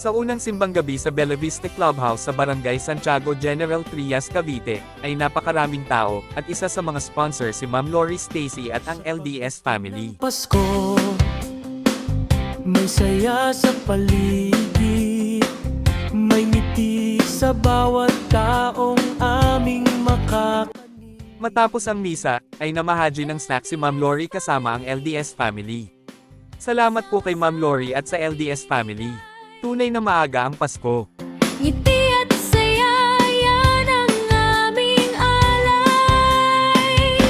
Sa unang simbang gabi sa Bella Vista Clubhouse sa Barangay Santiago General Trias, Cavite, ay napakaraming tao, at isa sa mga sponsor si Ma'am Lori Stacy at ang LDS family. Pasko, may saya sa paligid, may ngiti sa bawat taong aming Matapos ang misa, ay namahaji ng snack si Ma'am Lori kasama ang LDS family. Salamat po kay Ma'am Lori at sa LDS family. Tunay na maaga ang Pasko. Ngiti at saya, yan ang aming alay.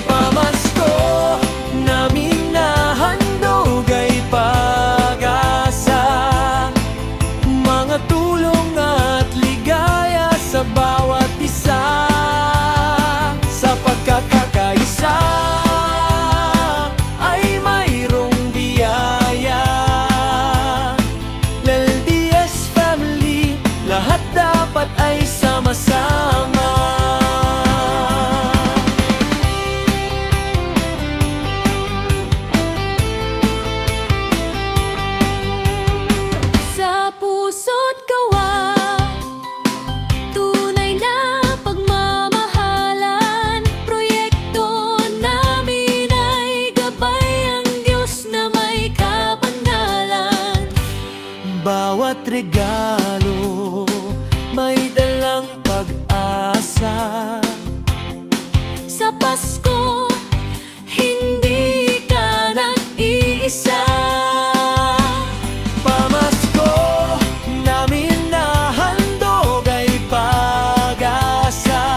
Pamasko, namin nahandog ay pag-asa, mga tulong at ligaya sa bawat isa, sa pagkakaisa ay mayroong biyaya. LDS family, lahat dapat ay sama-sama. Sa puso't gawa, tunay na pagmamahalan. Proyekto namin ay gabay ang Diyos na may kapangalan. Bawat regalo may dalang pag-asa. Sa Pasko, hindi ka nag-iisa. Pamasko, namin nahandog ay pag-asa,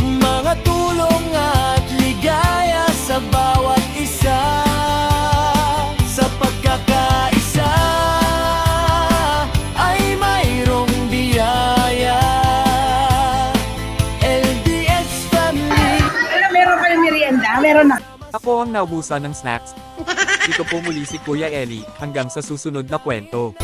mga tulong at ligaya sa bawat isa, sa pagkakaisa ay mayroong biyaya. LDS family. Ano, meron kayong merienda? Meron na. Ako ang naubusan ng snacks. Ito po muli si Kuya Eli, hanggang sa susunod na kwento.